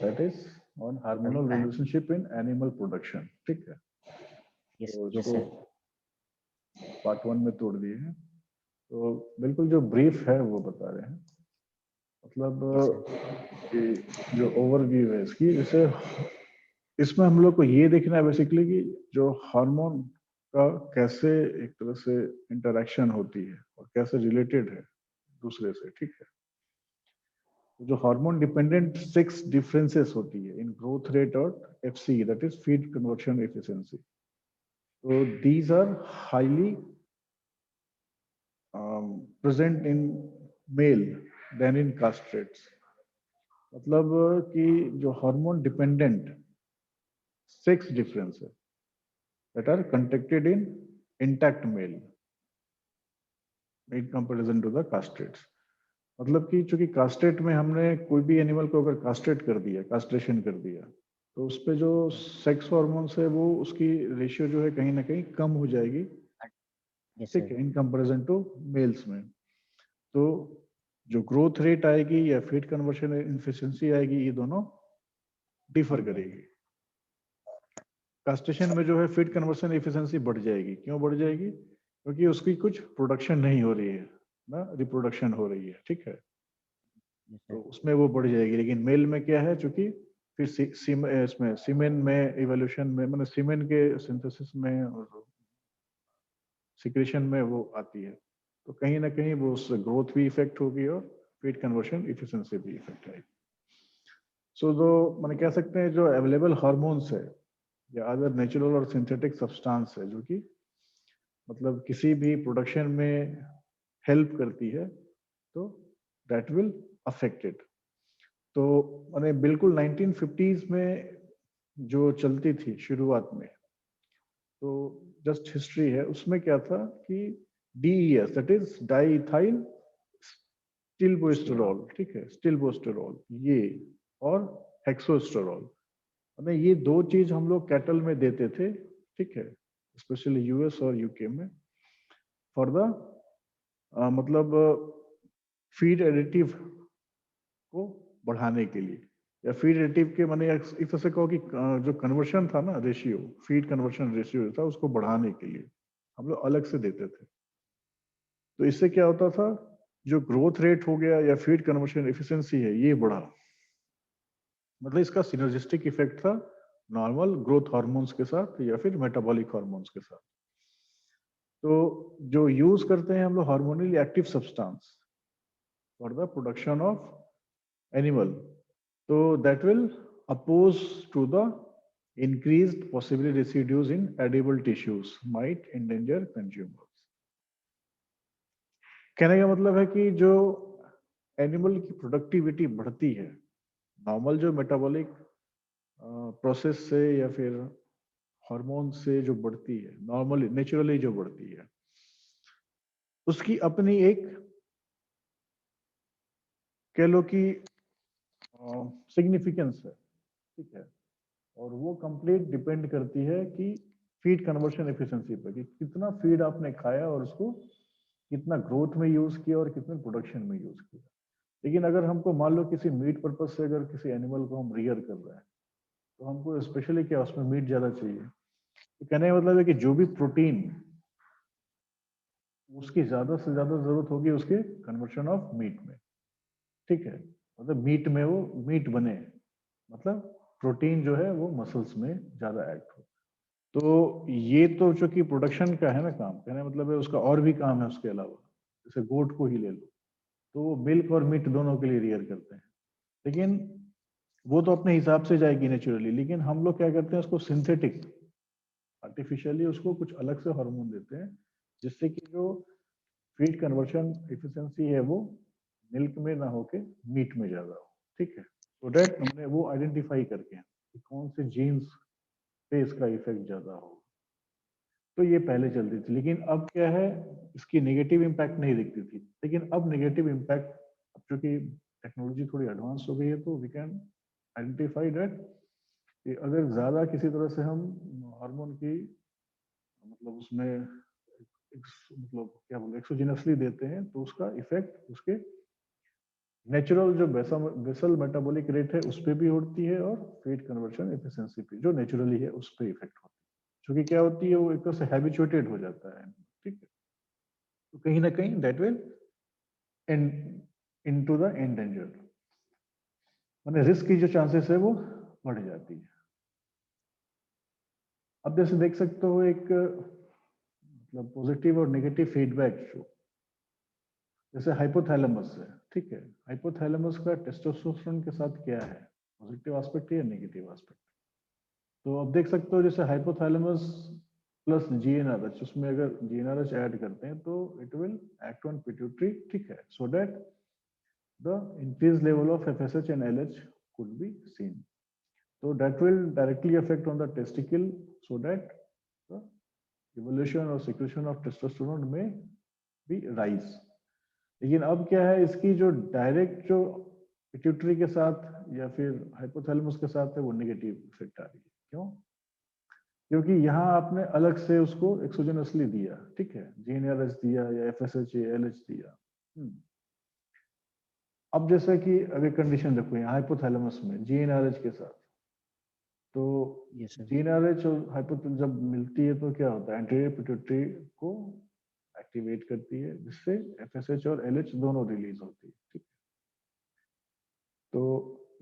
That is on hormonal relationship in animal production. ठीक है, yes तो यस इसको सर। पार्ट 1 में तोड़ दिए हैं। तो बिल्कुल जो ब्रीफ है वो बता रहे हैं, मतलब यस सर। कि जो ओवरव्यू है इसकी, जैसे इसमें हम लोग को ये देखना है बेसिकली कि जो हार्मोन का कैसे एक तरह से इंटरेक्शन होती है और कैसे रिलेटेड है दूसरे से। ठीक है, तो जो हार्मोन डिपेंडेंट 6 डिफरेंसेस होती है इन ग्रोथ रेट और FC, that is feed conversion efficiency. तो these are highly present in male than in castrates. मतलब कि जो hormone dependent 6 differences that are conducted in intact male in comparison to the castrates। मतलब कि चूंकि castrate में हमने कोई भी एनिमल को अगर कास्ट्रेट कर दिया, कास्ट्रेशन कर दिया, तो उस पे जो सेक्स हार्मोन्स है वो उसकी रेशियो जो है कहीं ना कहीं कम हो जाएगी। यस ठीक सर। है, इन कंपैरिजन टू मेल्स में। तो जो ग्रोथ रेट आएगी या फीड कन्वर्शन एफिशिएंसी आएगी, ये दोनों डिफर करेगी। कास्ट्रेशन में जो है फीड कन्वर्शन एफिशिएंसी बढ़ जाएगी। क्यों बढ़ जाएगी? क्योंकि उसकी कुछ प्रोडक्शन नहीं हो रही है ना, रिप्रोडक्शन हो रही है। ठीक है, यस तो सर। उसमें वो बढ़ जाएगी। लेकिन मेल में क्या है, चूंकि फिर इसमें सीमेन में इवोल्यूशन में, मतलब सीमेन के सिंथेसिस में और सिक्रेशन में वो आती है, तो कहीं ना कहीं वो उससे ग्रोथ भी इफेक्ट होगी और फीड कन्वर्शन इफिशिएंसी भी इफेक्ट आएगी। सो जो मैंने कह सकते हैं जो अवेलेबल हार्मोन्स है या अदर नेचुरल और सिंथेटिक सब्सटेंस है जो कि मतलब किसी भी प्रोडक्शन में हेल्प करती है, तो दैट विल अफेक्ट इट। तो मैंने बिल्कुल 1950s में जो चलती थी शुरुआत में, तो जस्ट हिस्ट्री है, उसमें क्या था कि DES, दैट इज डाइथाइल स्टिलबोस्टेरॉल, ठीक है, स्टिलबोस्टेरॉल ये, और हेक्सोस्टेरॉल, हमें ये दो चीज हम लोग कैटल में देते थे। ठीक है, स्पेशली यूएस और यूके में, फॉर द मतलब फीड एडिटिव को बढ़ाने के लिए, या फीड एडिटिव के माने इस तरह से कहो कि जो कन्वर्शन था ना, रेशियो, फीड कन्वर्शन रेशियो था, उसको बढ़ाने के लिए हम लोग अलग से देते थे। तो इससे क्या होता था, जो ग्रोथ रेट हो गया या फीड कन्वर्शन एफिशिएंसी है ये बढ़ा, मतलब इसका सिनर्जिस्टिक इफेक्ट था नॉर्मल ग्रोथ हार्मोन्स के साथ या फिर मेटाबॉलिक हार्मोन्स के साथ। तो जो यूज करते हैं हम लोग hormonally active substance for the production of animal, तो that will oppose to the increased possibly residues in edible tissues might endanger consumers। कहने का मतलब है कि जो एनिमल की प्रोडक्टिविटी बढ़ती है नॉर्मल जो मेटाबॉलिक प्रोसेस से या फिर हार्मोन से जो बढ़ती है, नॉर्मली नेचुरली जो बढ़ती है, उसकी अपनी एक कह लो कि सिग्निफिकेंस है। ठीक है, और वो कंप्लीट डिपेंड करती है कि फीड कन्वर्शन एफिशिएंसी पर, कि कितना फीड आपने खाया और उसको कितना ग्रोथ में यूज किया और कितने प्रोडक्शन में यूज किया। लेकिन अगर हमको मान लो किसी मीट पर्पज से अगर किसी एनिमल को हम रियर कर रहे हैं, तो हमको स्पेशली क्या उसमें मीट ज्यादा चाहिए। तो कहने का मतलब है कि जो भी प्रोटीन उसकी ज्यादा से ज्यादा जरूरत होगी उसके कन्वर्शन ऑफ मीट में। ठीक है, मतलब मीट में वो मीट बने, मतलब प्रोटीन जो है वो मसल्स में ज्यादा एक्ट हो। तो ये तो चूंकि प्रोडक्शन का है ना काम, कहने का मतलब है उसका और भी काम है उसके अलावा। जैसे गोट को ही ले लो, तो वो मिल्क और मीट दोनों के लिए रियर करते हैं, लेकिन वो तो अपने हिसाब से जाएगी नेचुरली। लेकिन हम लोग क्या करते हैं, उसको सिंथेटिक आर्टिफिशियली उसको कुछ अलग से हार्मोन देते हैं, जिससे कि जो फीड कन्वर्शन एफिशिएंसी है वो मिल्क में ना होके मीट में ज्यादा हो। ठीक है, तो दैट हमने वो आइडेंटिफाई करके कि कौन से जीन्स पे इसका इफेक्ट ज्यादा हो। तो ये पहले चलती थी, लेकिन अब क्या है, इसकी नेगेटिव इम्पैक्ट नहीं दिखती थी। लेकिन अब नेगेटिव इम्पैक्ट, अब चूंकि टेक्नोलॉजी थोड़ी एडवांस हो गई है, तो वी कैन आइडेंटिफाई दैट कि अगर ज्यादा किसी तरह से हम हार्मोन की मतलब उसमें मतलब क्या बोलते एक्सोजिनसली देते हैं, तो उसका इफेक्ट उसके नेचुरल जो बेसल मेटाबॉलिक रेट है उस पर भी होती है और फीड कन्वर्शन एफिशिएंसी पे जो नेचुरली है उस पर इफेक्ट होती है, क्योंकि क्या होती है वो एक तरह से हैबिचुएटेड हो जाता है, ठीक है। तो कहीं ना कहीं that will end into the endanger, माने रिस्क की जो चांसेस है वो बढ़ जाती है। अब जैसे देख सकते हो एक मतलब पॉजिटिव और नेगेटिव फीडबैक शो, जैसे हाइपोथैलेमस है, ठीक है। हाइपोथैलेमस का टेस्टोस्टेरोन के साथ क्या है, पॉजिटिव एस्पेक्ट है या नेगेटिव एस्पेक्ट। तो अब देख सकते हो जैसे हाइपोथैलेमस प्लस जीएनआरएच, उसमें अगर जीएनआरएच ऐड करते हैं तो it will act on pituitary, ठीक है, so that the increase level of FSH and LH could be seen. So that will directly affect on the testicle, so that the evolution or secretion of testosterone may be rise. लेकिन अब क्या है, इसकी जो direct जो pituitary के साथ या फिर हाइपोथैलेमस के साथ है वो नेगेटिव इफेक्ट आ रही है। क्यों? क्योंकि यहाँ आपने अलग से उसको एक्सोजेनसली दिया, ठीक है, जीएनआरएच दिया या एफएसएच या एलएच दिया। अब जैसे कि अगर कंडीशन देखो यहाँ हाइपोथैलेमस में जीएनआरएच के साथ, तो Yes, sir. जीएनआरएच और हाइपोथैलेमस जब मिलती है तो क्या होता है, एंटीरियर पिट्यूटरी को एक्टिवेट करती है, जिससे एफएसएच और एलएच दोनों रिलीज होती है, ठीक। तो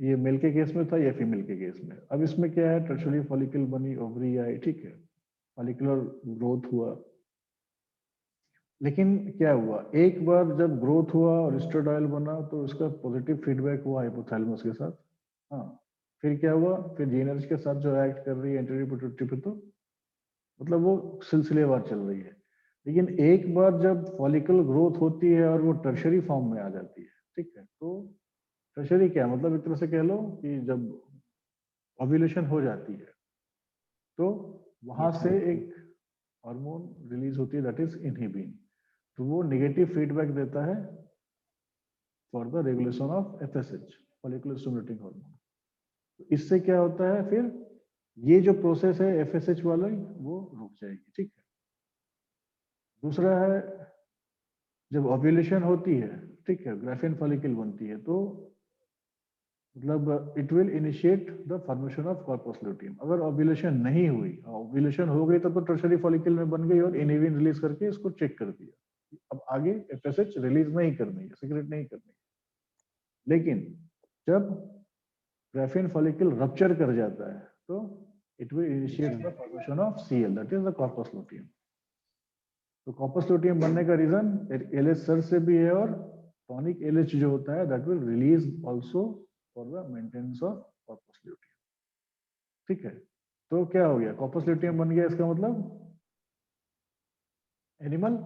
ये मेल के केस में था या फीमेल के केस में। अब इसमें क्या है, टर्शियरी फॉलिकल बनी, ओवरी आई, ठीक है, फॉलिकुलर ग्रोथ हुआ। लेकिन क्या हुआ, एक बार जब ग्रोथ हुआ और एस्ट्रोडायल बना तो इसका पॉजिटिव फीडबैक हुआ हाइपोथैलेमस के साथ। हाँ, फिर क्या हुआ, फिर जीएनआरएच के साथ जो एक्ट कर रही है एंटीरियर पिट्यूटरी पे, तो मतलब वो सिलसिलेवार चल रही है। लेकिन एक बार जब फॉलिकल ग्रोथ होती है और वो टर्शरी फॉर्म में आ जाती है, ठीक है, तो टर्शरी क्या मतलब एक तरह से कह लो कि जब ओव्यूलेशन हो जाती है तो वहां Yes, से sir. एक हार्मोन रिलीज होती है, दैट इज इनहिबिन। तो वो नेगेटिव फीडबैक देता है for the regulation of FSH, follicular stimulating hormone. तो इससे क्या होता है, फिर ये जो प्रोसेस है एफएसएच वाला वो रुक जाएगी, ठीक है। दूसरा है, जब ओव्यूलेशन होती है, ठीक है, ग्राफियन फॉलिकल बनती है, तो मतलब it will initiate the formation of corpus luteum. अगर ओव्यूलेशन नहीं हुई, ओव्यूलेशन हो गई तब तो टर्शरी फॉलिकल में बन गई और इनहिबिन रिलीज करके इसको चेक कर दिया, अब आगे एफएसएच रिलीज नहीं करनी है, सीक्रेट नहीं करनी है। लेकिन जब ग्राफियन फॉलिकल रप्चर कर जाता है तो it will initiate the formation of CL, that is the corpus luteum. तो कॉर्पस लुटियम बनने का रीजन एलएच सर से भी है, और टॉनिक एलएच जो होता है that will release also for the maintenance of corpus luteum, ठीक है। तो क्या हो गया, कॉर्पस लुटियम बन गया, इसका मतलब एनिमल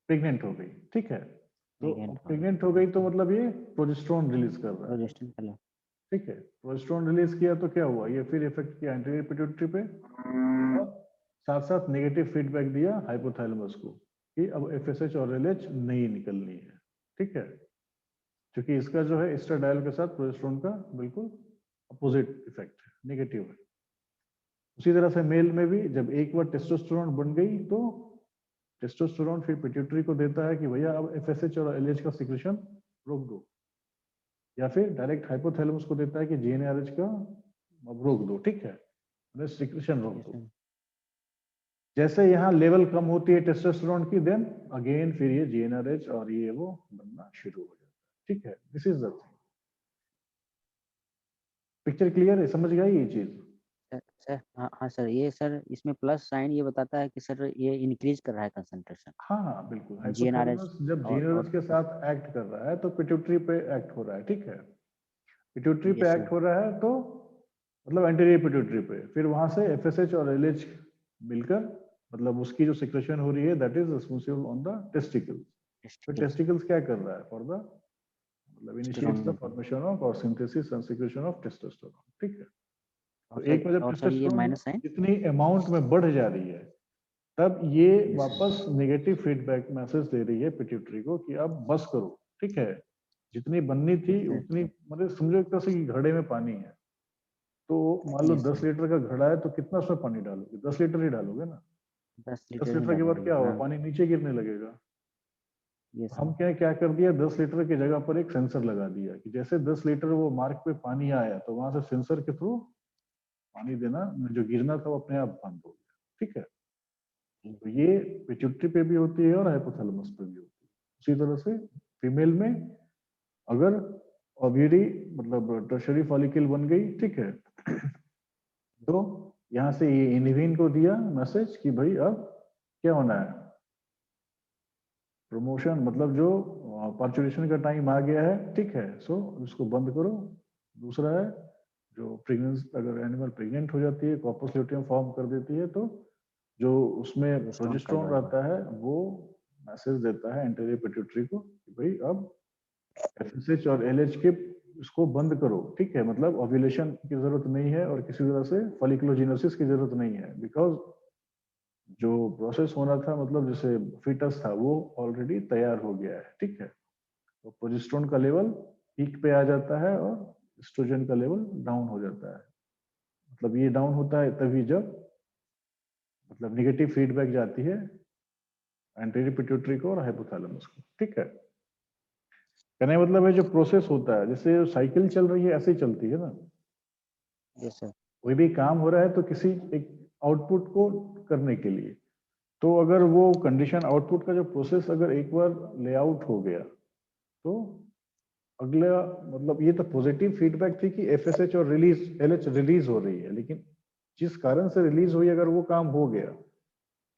प्रेग्नेंट हो गई, ठीक है। तो प्रेग्नेंट हो गई तो मतलब ये प्रोजेस्टेरोन रिलीज कर रहा है, Progestin color. ठीक है। प्रोजेस्टेरोन रिलीज किया तो क्या हुआ, ये फिर इफेक्ट किया एंटीरियर पिट्यूटरी पे, और साथ साथ नेगेटिव फीडबैक दिया हाइपोथैलेमस को कि अब एफएसएच और एलएच नहीं निकलनी है, ठीक है, क्योंकि इसका जो है एस्ट्राडायल के साथ प्रोजेस्टेरोन का बिल्कुल अपोजिट इफेक्ट है, नेगेटिव है। उसी तरह से मेल में भी जब एक बार टेस्टोस्टेरोन बन गई तो टेस्टोस्टेरोन फिर पिट्यूटरी को देता है कि भैया अब एफएसएच और एलएच का सिक्रेशन रोक दो, या फिर डायरेक्ट हाइपोथैलेमस को देता है कि जीएनआरएच का अब रोक दो, ठीक है, सिक्रेशन रोक Yes, दो। sir. जैसे यहाँ लेवल कम होती है टेस्टोस्टेरोन की, देन अगेन फिर ये जीएनआरएच और ये वो बनना शुरू हो जाता है, ठीक है। This is the thing. Picture clear है, समझ गए ये चीज? सर हाँ सर, ये सर इसमें प्लस साइन ये बताता है कि सर ये इंक्रीज कर रहा है कंसंट्रेशन हाँ हाँ बिल्कुल, जीएनआरएच हाइपोथैलेमस जब और जीएनआरएच के साथ एक्ट कर रहा है तो पिट्यूटरी पे एक्ट हो रहा है, ठीक है। पिट्यूटरी पे यस एक्ट सर। हो रहा है तो मतलब एंटीरियर पिट्यूटरी पे, फिर वहां से एफएसएच और एलएच मिलकर मतलब उसकी जो सिक्रेशन हो रही है that is responsible on the testicle. फिर टेस्टिकल्स क्या कर रहा है, फॉर द मतलब इनिशिएट्स द फॉर्मेशन ऑफ और synthesis and secretion of testosterone, ठीक है। तो एक बार जब और सर ये टेस्टोस्टेरोन माइनस साइन इतनी अमाउंट में बढ़ जा रही है तब ये Yes, वापस नेगेटिव फीडबैक मैसेज दे रही है पिट्यूटरी को कि अब बस करो, ठीक है, जितनी बननी थी Yes, sir. उतनी, मतलब समझो एक तरह से कि घड़े में पानी है, तो मान लो Yes, 10 sir. लीटर का घड़ा है तो कितना उसमें पानी डालोगे, 10 लीटर ही डालोगे ना। 10 10 लीटर ही लीटर के बाद डालेंगे क्या होगा, हाँ। पानी नीचे गिरने लगेगा, यस हम क्या कर दिया, 10 लीटर की जगह पर एक सेंसर लगा दिया कि जैसे 10 लीटर वो मार्क पे पानी आया तो वहां से सेंसर के थ्रू पानी देना जो गिरना था वो अपने आप बंद हो गया। ठीक है, तो ये पिट्यूटरी पे भी होती है और हाइपोथैलेमस पे भी होती है। उसी तरह से फीमेल में अगर ओव्यूरी मतलब टर्शरी फॉलिकल बन गई, ठीक है, तो यहाँ से ये इनहिबिन को दिया मैसेज कि भाई अब क्या होना है, प्रमोशन, मतलब जो पार्चुरेशन का टाइम आ गया है, ठीक है, सो उसको बंद करो। दूसरा है जो प्रेगनेंस, अगर एनिमल प्रेग्नेंट हो जाती है, कॉर्पस ल्यूटियम फॉर्म कर देती है, तो जो उसमें प्रोजेस्टेरोन का प्रोजेस्टेरोन लेवल रहता है वो मैसेज देता है एंटीरियर पिट्यूटरी को कि भाई अब एफएसएच और एलएच के इसको बंद करो। ठीक है, मतलब ओव्यूलेशन की जरूरत नहीं है और किसी तरह से फॉलिकुलोजेनेसिस की जरूरत नहीं है, बिकॉज जो प्रोसेस होना था, मतलब जैसे फीटस था वो ऑलरेडी तैयार हो गया है। ठीक है, तो प्रोजेस्टेरोन का लेवल पीक पे आ जाता है और एस्ट्रोजन का लेवल डाउन हो जाता है। मतलब ये डाउन होता है तभी जब मतलब निगेटिव फीडबैक जाती है एंटीरियर पिट्यूटरी को और हाइपोथैलेमस को। ठीक है, कहने का मतलब है जो प्रोसेस होता है, जैसे साइकिल चल रही है ऐसे ही चलती है ना। यस सर कोई भी काम हो रहा है तो किसी एक आउटपुट को करने के लिए, तो अगर वो कंडीशन आउटपुट का जो प्रोसेस अगर एक बार लेआउट हो गया तो अगला, मतलब ये तो पॉजिटिव फीडबैक थी कि एफएसएच और रिलीज एलएच रिलीज हो रही है, लेकिन जिस कारण से रिलीज हुई अगर वो काम हो गया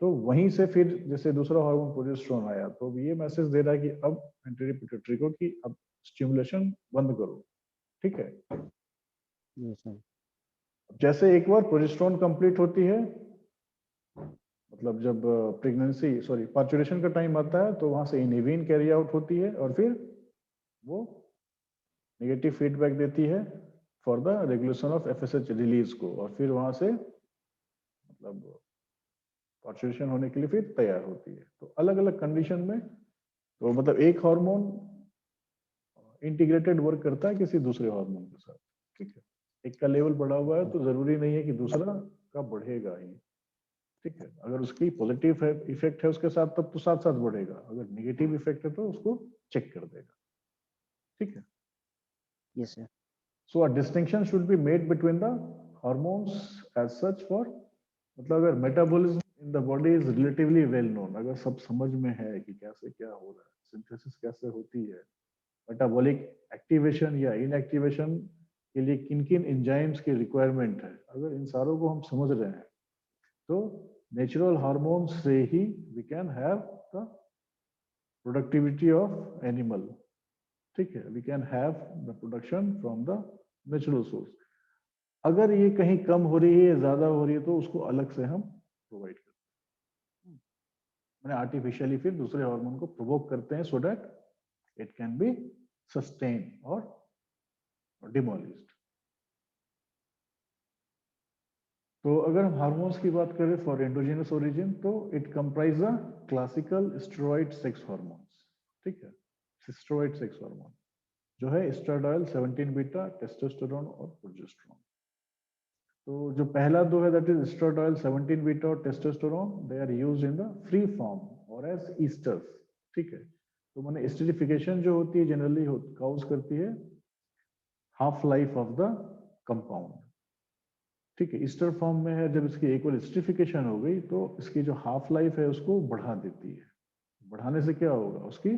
तो वहीं से फिर जैसे दूसरा हार्मोन प्रोजेस्टेरोन आया तो ये मैसेज दे रहा है कि अब एंटीरियर पिट्यूटरी को कि अब स्टिमुलेशन बंद करो। ठीक है, यस सर जैसे एक बार प्रोजेस्टेरोन कंप्लीट होती है, मतलब जब प्रेगनेंसी सॉरी पार्चुरेशन का टाइम आता है तो वहां से इनहिबिन कैरी आउट होती है और फिर वो नेगेटिव फीडबैक देती है for the regulation of FSH release को, और फिर वहां से मतलब पार्चुरेशन होने के लिए फिर तैयार होती है। तो अलग अलग कंडीशन में तो मतलब एक हार्मोन इंटीग्रेटेड वर्क करता है किसी दूसरे हार्मोन के साथ। ठीक है, एक का लेवल बढ़ा हुआ है तो जरूरी नहीं है कि दूसरा का बढ़ेगा ही। ठीक है, अगर उसकी पॉजिटिव इफेक्ट है उसके साथ तब तो साथ साथ बढ़ेगा, अगर नेगेटिव इफेक्ट है तो उसको चेक कर देगा। ठीक है, yes sir so a distinction should be made between the hormones as such for, मतलब अगर metabolism in the body is relatively well known, अगर सब समझ में है कि कैसे क्या हो रहा है, सिंथेसिस कैसे होती है, मेटाबॉलिक एक्टिवेशन या इनएक्टिवेशन के लिए किन किन एंजाइम्स की रिक्वायरमेंट है, अगर इन सारों को हम समझ रहे हैं तो नेचुरल हार्मोन्स से ही we can have the productivity of animal. ठीक है, we can have the production from the natural source. अगर ये कहीं कम हो रही है, ज्यादा हो रही है, तो उसको अलग से हम प्रोवाइड करते हैं, मैंने आर्टिफिशियली फिर दूसरे हार्मोन को प्रोवोक करते हैं so that it can be sustain और डिमोलिश्ड। तो अगर हम हार्मोन्स की बात करें फॉर एंडोजेनस ओरिजिन तो it comprise a classical steroid sex hormones. ठीक है, स्टेरॉइड सेक्स हार्मोन जो है एस्ट्राडियोल, 17 बीटा, टेस्टोस्टेरोन और प्रोजेस्टेरोन। तो जो पहला दो है दैट इज एस्ट्राडियोल, 17 बीटा और testosterone, they are used in the free form और एज ईस्टर्स। ठीक है, तो माने एस्टरिफिकेशन जो होती है जनरली काउज करती है half life of the compound. ठीक है, ईस्टर फॉर्म में है, जब इसकी एक बार एस्टरिफिकेशन हो गई तो इसकी जो हाफ लाइफ है उसको बढ़ा देती है। बढ़ाने से क्या होगा, उसकी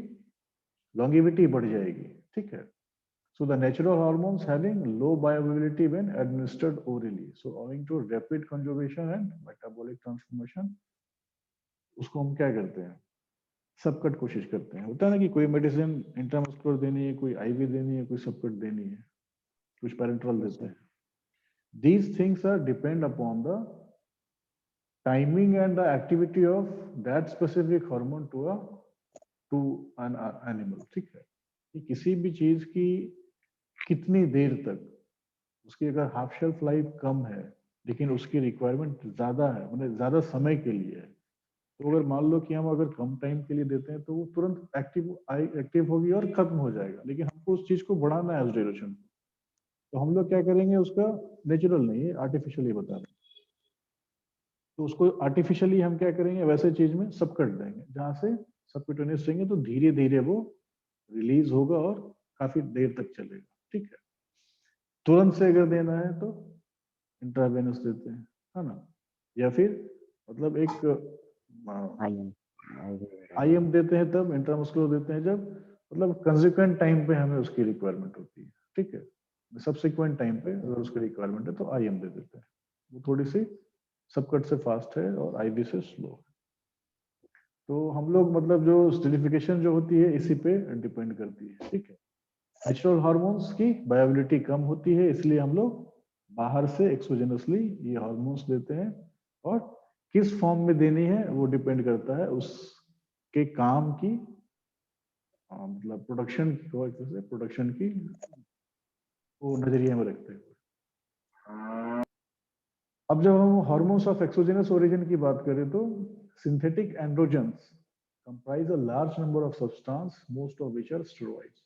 लॉन्गिविटी बढ़ जाएगी। ठीक है, so the natural hormones having low bioavailability when administered orally, so owing to rapid conservation and metabolic transformation, उसको हम क्या करते हैं, सबकट कोशिश करते हैं। होता है ना कि कोई मेडिसिन इंट्रामस्कुलर देनी है, कोई आईवी देनी है, कोई सबकट देनी है, कुछ पैरेंट्रल यस देते सर हैं। these things are depend upon the timing and the activity of that specific hormone to an animal। ठीक है, कि किसी भी चीज की कितनी देर तक, उसकी अगर हाफ शेल्फ लाइफ कम है लेकिन उसकी रिक्वायरमेंट ज्यादा है, मतलब ज्यादा समय के लिए है, तो अगर मान लो कि हम अगर कम टाइम के लिए देते हैं तो वो तुरंत एक्टिव होगी और खत्म हो जाएगा, लेकिन हमको उस चीज को बढ़ाना है उस ड्यूरेशन को, तो हम लोग क्या करेंगे, उसका नेचुरल नहीं है, आर्टिफिशियली बता दें। तो उसको आर्टिफिशियली हम क्या करेंगे, वैसे चीज में सब कर देंगे जहां से सबक्यूटेनियस रहेंगे तो धीरे धीरे वो रिलीज होगा और काफी देर तक चलेगा, ठीक है। तुरंत से अगर देना है तो इंट्रावेनस देते हैं, है ना, या फिर मतलब एक आईएम आईएम देते हैं तब, इंट्रामस्कुलर देते हैं जब मतलब कंसिक्वेंट टाइम पे हमें उसकी रिक्वायरमेंट होती है, ठीक है। सब्सिक्वेंट टाइम पे अगर उसकी रिक्वायरमेंट है तो आईएम दे देते हैं, वो थोड़ी सी सबकट से फास्ट है और आईवी से स्लो है। तो हम लोग मतलब जो स्टिलिफिकेशन जो होती है इसी पे डिपेंड करती है, ठीक है। नेचुरल हार्मोन्स की बायोबिलिटी कम होती है, इसलिए हम लोग बाहर से एक्सोजेनसली ये हार्मोन्स देते हैं, और किस फॉर्म में देनी है वो डिपेंड करता है उसके काम की मतलब प्रोडक्शन की वो नजरिए में रखते हैं। अब जब हम हार्मोन्स ऑफ एक्सोजेनस ओरिजिन की बात करें तो synthetic androgens comprise a large number of substance, most of which are steroids.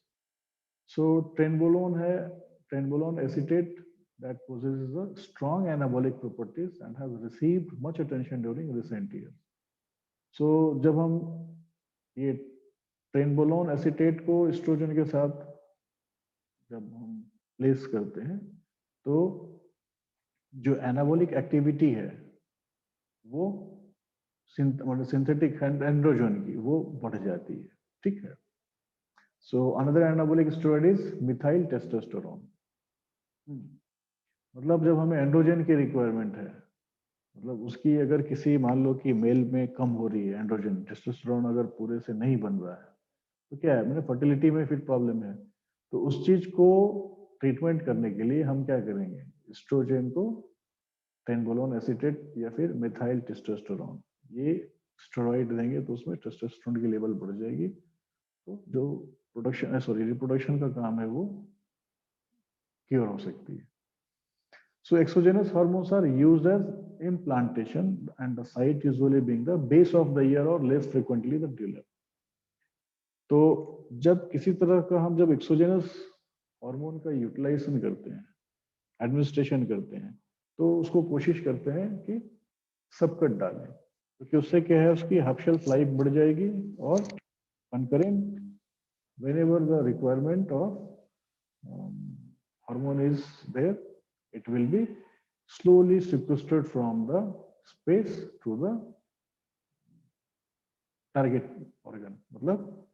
So trenbolone है, trenbolone acetate that possesses a strong anabolic properties and has received much attention during recent years. So जब हम ये trenbolone acetate को oestrogen के साथ जब हम place करते हैं तो जो एनाबॉलिक एक्टिविटी है वो सिंथेटिक एंड्रोजन की वो बढ़ जाती है, ठीक है। So another anabolic steroid is methyl testosterone. मतलब जब हमें एंड्रोजन की रिक्वायरमेंट है, मतलब उसकी अगर किसी मान लो कि मेल में कम हो रही है एंड्रोजन, टेस्टोस्टेरोन अगर पूरे से नहीं बन रहा है तो क्या है, मैंने फर्टिलिटी में फिर प्रॉब्लम है, तो उस चीज को ट्रीटमेंट करने के लिए हम क्या करेंगे, एस्ट्रोजन को ट्रेनबोलोन एसीटेट या फिर मिथाइल टेस्टोस्टेरोन ये स्टेरॉइड देंगे तो उसमें टेस्टोस्टेरोन की लेवल बढ़ जाएगी, तो जो रिप्रोडक्शन का काम है वो क्योर हो सकती है। So exogenous hormones are used as implantation and the site usually being the base of the ear or less frequently the dewlap. तो जब किसी तरह का हम जब एक्सोजेनस हार्मोन का यूटिलाइजेशन करते हैं, एडमिनिस्ट्रेशन करते हैं, तो उसको कोशिश करते हैं कि सबकट डालें, क्योंकि उससे क्या है, उसकी हाफ शेल्फ लाइफ बढ़ जाएगी और concurrent whenever the requirement of hormone is there, it will be slowly sequestered from the space to the target organ, मतलब